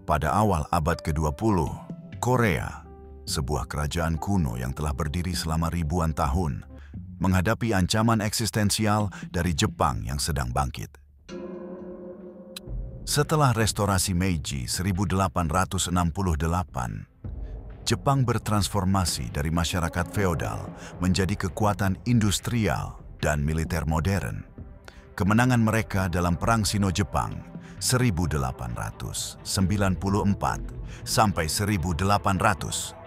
Pada awal abad ke-20, Korea, sebuah kerajaan kuno yang telah berdiri selama ribuan tahun, menghadapi ancaman eksistensial dari Jepang yang sedang bangkit. Setelah restorasi Meiji 1868, Jepang bertransformasi dari masyarakat feodal menjadi kekuatan industrial dan militer modern. Kemenangan mereka dalam Perang Sino-Jepang 1894 sampai 1895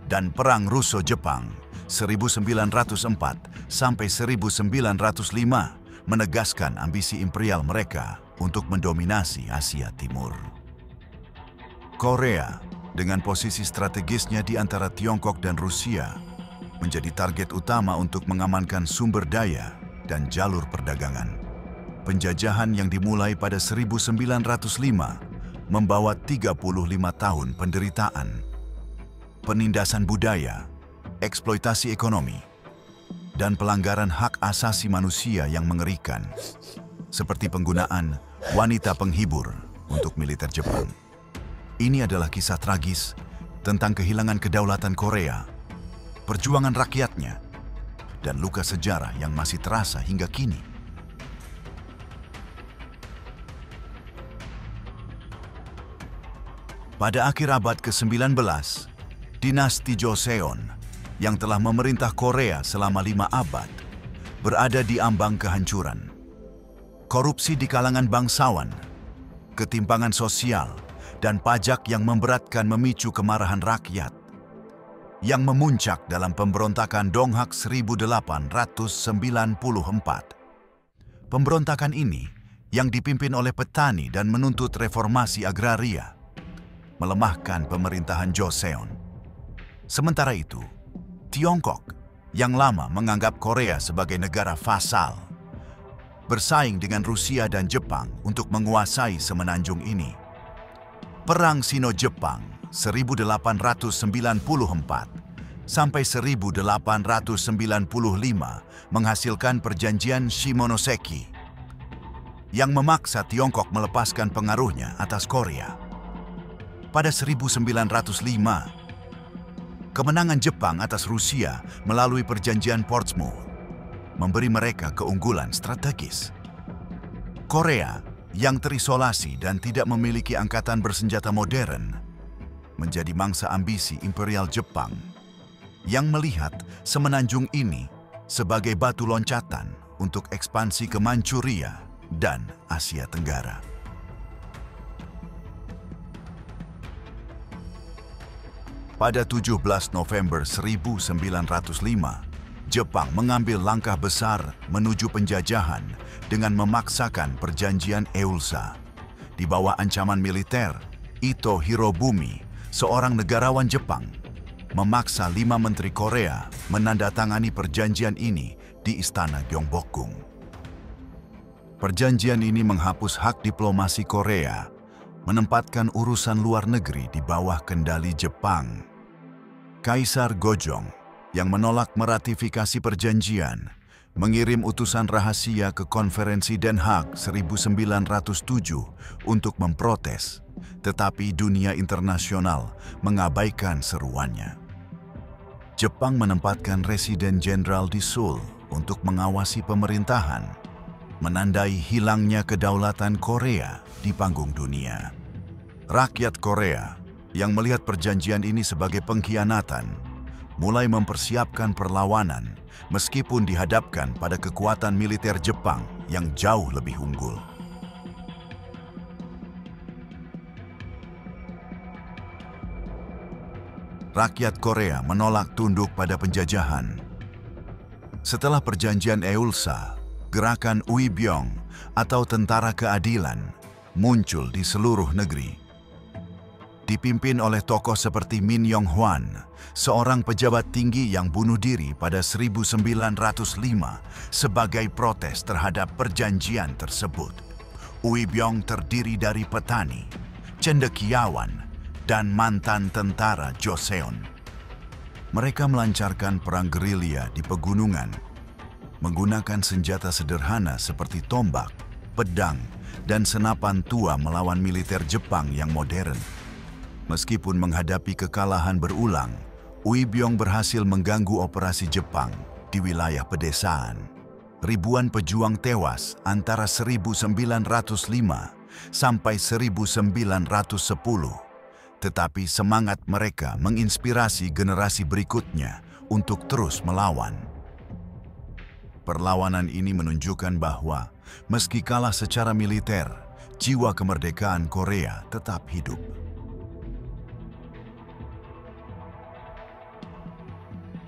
dan Perang Russo-Jepang 1904 sampai 1905 menegaskan ambisi imperial mereka untuk mendominasi Asia Timur. Korea, dengan posisi strategisnya di antara Tiongkok dan Rusia, menjadi target utama untuk mengamankan sumber daya dan jalur perdagangan. Penjajahan yang dimulai pada 1905 membawa 35 tahun penderitaan, penindasan budaya, eksploitasi ekonomi, dan pelanggaran hak asasi manusia yang mengerikan, seperti penggunaan wanita penghibur untuk militer Jepang. Ini adalah kisah tragis tentang kehilangan kedaulatan Korea, perjuangan rakyatnya, dan luka sejarah yang masih terasa hingga kini. Pada akhir abad ke-19, dinasti Joseon yang telah memerintah Korea selama 5 abad berada di ambang kehancuran. Korupsi di kalangan bangsawan, ketimpangan sosial, dan pajak yang memberatkan memicu kemarahan rakyat yang memuncak dalam pemberontakan Donghak 1894. Pemberontakan ini yang dipimpin oleh petani dan menuntut reformasi agraria melemahkan pemerintahan Joseon. Sementara itu, Tiongkok yang lama menganggap Korea sebagai negara vasal bersaing dengan Rusia dan Jepang untuk menguasai semenanjung ini. Perang Sino-Jepang 1894 sampai 1895 menghasilkan perjanjian Shimonoseki yang memaksa Tiongkok melepaskan pengaruhnya atas Korea. Pada 1905, kemenangan Jepang atas Rusia melalui perjanjian Portsmouth memberi mereka keunggulan strategis. Korea yang terisolasi dan tidak memiliki angkatan bersenjata modern menjadi mangsa ambisi imperial Jepang yang melihat semenanjung ini sebagai batu loncatan untuk ekspansi ke Manchuria dan Asia Tenggara. Pada 17 November 1905, Jepang mengambil langkah besar menuju penjajahan dengan memaksakan perjanjian Eulsa. Di bawah ancaman militer, Ito Hirobumi, seorang negarawan Jepang, memaksa 5 menteri Korea menandatangani perjanjian ini di Istana Gyeongbokgung. Perjanjian ini menghapus hak diplomasi Korea, menempatkan urusan luar negeri di bawah kendali Jepang. Kaisar Gojong yang menolak meratifikasi perjanjian mengirim utusan rahasia ke Konferensi Den Haag 1907 untuk memprotes, tetapi dunia internasional mengabaikan seruannya. Jepang menempatkan Residen Jenderal di Seoul untuk mengawasi pemerintahan, menandai hilangnya kedaulatan Korea di panggung dunia. Rakyat Korea yang melihat perjanjian ini sebagai pengkhianatan mulai mempersiapkan perlawanan meskipun dihadapkan pada kekuatan militer Jepang yang jauh lebih unggul. Rakyat Korea menolak tunduk pada penjajahan. Setelah perjanjian Eulsa, gerakan Uibyong atau Tentara Keadilan muncul di seluruh negeri. Dipimpin oleh tokoh seperti Min Yong-hwan, seorang pejabat tinggi yang bunuh diri pada 1905 sebagai protes terhadap perjanjian tersebut. Uibyong terdiri dari petani, cendekiawan, dan mantan tentara Joseon. Mereka melancarkan perang gerilya di pegunungan, menggunakan senjata sederhana seperti tombak pedang, dan senapan tua melawan militer Jepang yang modern. Meskipun menghadapi kekalahan berulang, Uibyong berhasil mengganggu operasi Jepang di wilayah pedesaan. Ribuan pejuang tewas antara 1905 sampai 1910. Tetapi semangat mereka menginspirasi generasi berikutnya untuk terus melawan. Perlawanan ini menunjukkan bahwa meski kalah secara militer, jiwa kemerdekaan Korea tetap hidup.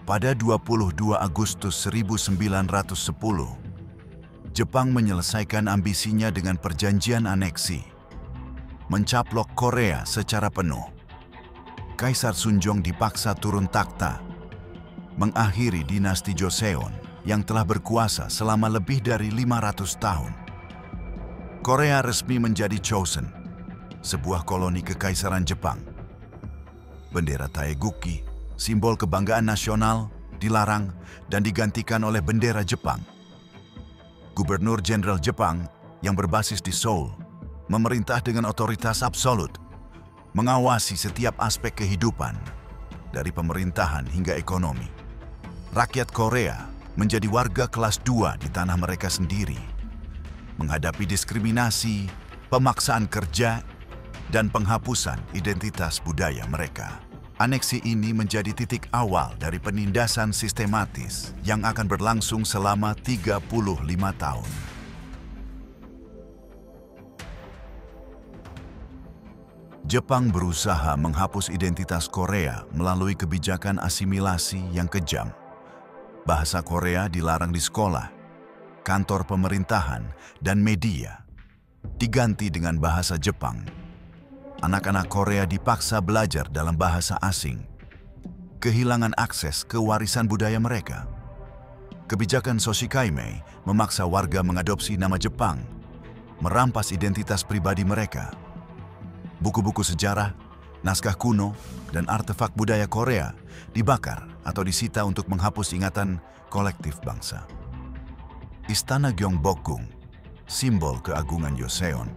Pada 22 Agustus 1910, Jepang menyelesaikan ambisinya dengan perjanjian aneksi, mencaplok Korea secara penuh. Kaisar Sunjong dipaksa turun takhta, mengakhiri dinasti Joseon yang telah berkuasa selama lebih dari 500 tahun. Korea resmi menjadi Chosen, sebuah koloni kekaisaran Jepang. Bendera Taeguki, simbol kebanggaan nasional, dilarang dan digantikan oleh bendera Jepang. Gubernur Jenderal Jepang yang berbasis di Seoul memerintah dengan otoritas absolut, mengawasi setiap aspek kehidupan, dari pemerintahan hingga ekonomi. Rakyat Korea menjadi warga kelas 2 di tanah mereka sendiri, menghadapi diskriminasi, pemaksaan kerja, dan penghapusan identitas budaya mereka. Aneksi ini menjadi titik awal dari penindasan sistematis yang akan berlangsung selama 35 tahun. Jepang berusaha menghapus identitas Korea melalui kebijakan asimilasi yang kejam. Bahasa Korea dilarang di sekolah, kantor pemerintahan, dan media. Diganti dengan bahasa Jepang. Anak-anak Korea dipaksa belajar dalam bahasa asing. Kehilangan akses ke warisan budaya mereka. Kebijakan Soshikaime memaksa warga mengadopsi nama Jepang, merampas identitas pribadi mereka. Buku-buku sejarah, naskah kuno, dan artefak budaya Korea dibakar atau disita untuk menghapus ingatan kolektif bangsa. Istana Gyeongbokgung, simbol keagungan Joseon,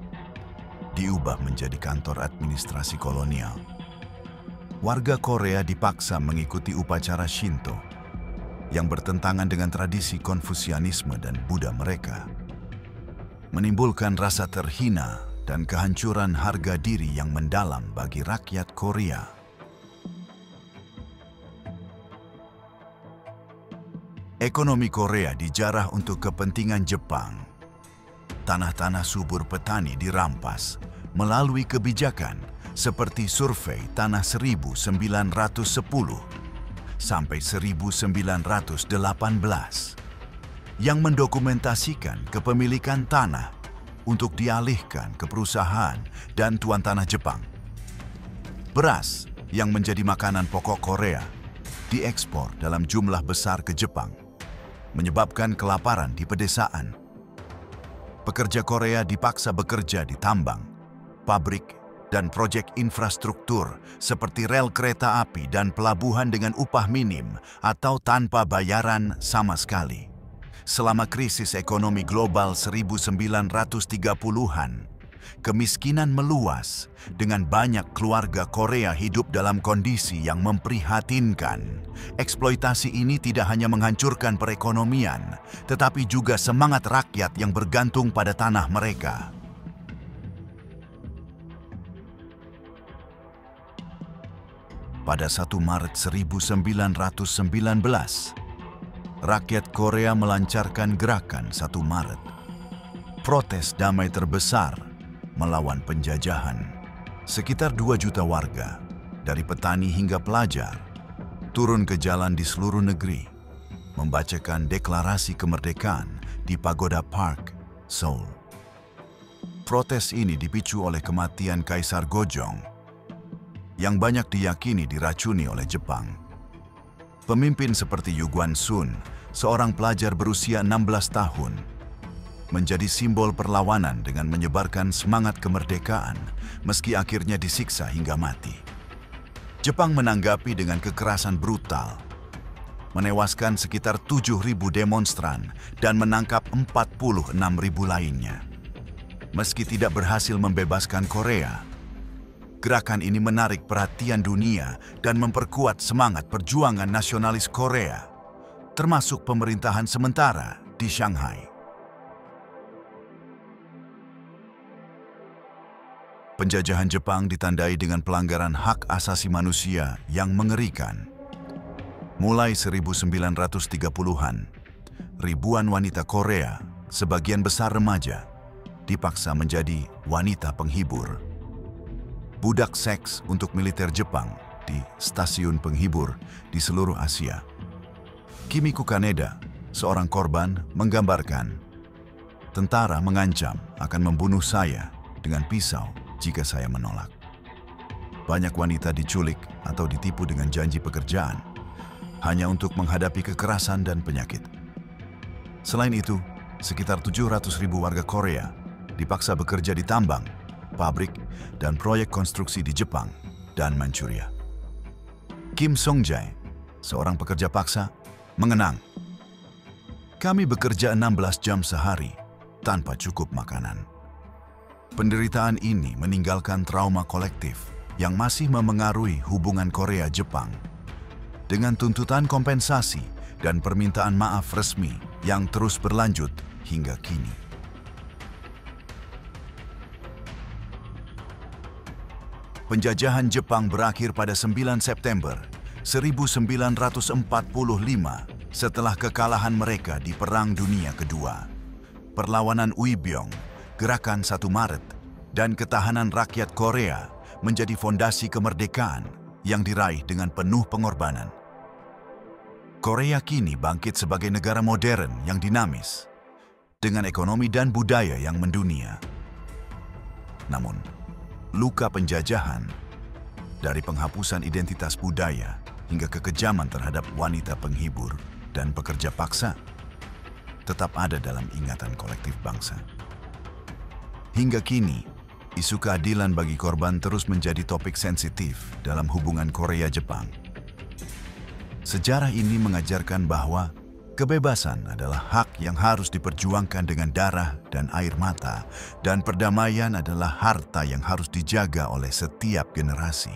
diubah menjadi kantor administrasi kolonial. Warga Korea dipaksa mengikuti upacara Shinto yang bertentangan dengan tradisi Konfusianisme dan Buddha mereka, menimbulkan rasa terhina dan kehancuran harga diri yang mendalam bagi rakyat Korea. Ekonomi Korea dijarah untuk kepentingan Jepang. Tanah-tanah subur petani dirampas melalui kebijakan seperti survei tanah 1910 sampai 1918 yang mendokumentasikan kepemilikan tanah untuk dialihkan ke perusahaan dan tuan tanah Jepang. Beras yang menjadi makanan pokok Korea diekspor dalam jumlah besar ke Jepang, menyebabkan kelaparan di pedesaan. Pekerja Korea dipaksa bekerja di tambang, pabrik, dan proyek infrastruktur seperti rel kereta api dan pelabuhan dengan upah minim atau tanpa bayaran sama sekali. Selama krisis ekonomi global 1930-an, kemiskinan meluas dengan banyak keluarga Korea hidup dalam kondisi yang memprihatinkan. Eksploitasi ini tidak hanya menghancurkan perekonomian, tetapi juga semangat rakyat yang bergantung pada tanah mereka. Pada 1 Maret 1919, rakyat Korea melancarkan gerakan 1 Maret. Protes damai terbesar melawan penjajahan. Sekitar 2 juta warga, dari petani hingga pelajar, turun ke jalan di seluruh negeri, membacakan deklarasi kemerdekaan di Pagoda Park, Seoul. Protes ini dipicu oleh kematian Kaisar Gojong, yang banyak diyakini diracuni oleh Jepang. Pemimpin seperti Yu Guan-sun, seorang pelajar berusia 16 tahun, menjadi simbol perlawanan dengan menyebarkan semangat kemerdekaan meski akhirnya disiksa hingga mati. Jepang menanggapi dengan kekerasan brutal, menewaskan sekitar 7.000 demonstran dan menangkap 46.000 lainnya. meski tidak berhasil membebaskan Korea. Gerakan ini menarik perhatian dunia dan memperkuat semangat perjuangan nasionalis Korea, termasuk pemerintahan sementara di Shanghai. Penjajahan Jepang ditandai dengan pelanggaran hak asasi manusia yang mengerikan. Mulai 1930-an, ribuan wanita Korea, sebagian besar remaja, dipaksa menjadi wanita penghibur. Budak seks untuk militer Jepang di stasiun penghibur di seluruh Asia. Kimiko Kaneda, seorang korban, menggambarkan, "Tentara mengancam akan membunuh saya dengan pisau jika saya menolak." Banyak wanita diculik atau ditipu dengan janji pekerjaan hanya untuk menghadapi kekerasan dan penyakit. Selain itu, sekitar 700.000 warga Korea dipaksa bekerja di tambang, pabrik, dan proyek konstruksi di Jepang dan Manchuria. Kim Song-jae, seorang pekerja paksa, mengenang, "Kami bekerja 16 jam sehari tanpa cukup makanan." Penderitaan ini meninggalkan trauma kolektif yang masih memengaruhi hubungan Korea-Jepang. Dengan tuntutan kompensasi dan permintaan maaf resmi yang terus berlanjut hingga kini. Penjajahan Jepang berakhir pada 9 September 1945 setelah kekalahan mereka di Perang Dunia Kedua. Perlawanan Uibyong, Gerakan 1 Maret, dan ketahanan rakyat Korea menjadi fondasi kemerdekaan yang diraih dengan penuh pengorbanan. Korea kini bangkit sebagai negara modern yang dinamis, dengan ekonomi dan budaya yang mendunia. Namun, luka penjajahan, dari penghapusan identitas budaya hingga kekejaman terhadap wanita penghibur dan pekerja paksa, tetap ada dalam ingatan kolektif bangsa. Hingga kini, isu keadilan bagi korban terus menjadi topik sensitif dalam hubungan Korea-Jepang. Sejarah ini mengajarkan bahwa kebebasan adalah hak yang harus diperjuangkan dengan darah dan air mata, dan perdamaian adalah harta yang harus dijaga oleh setiap generasi.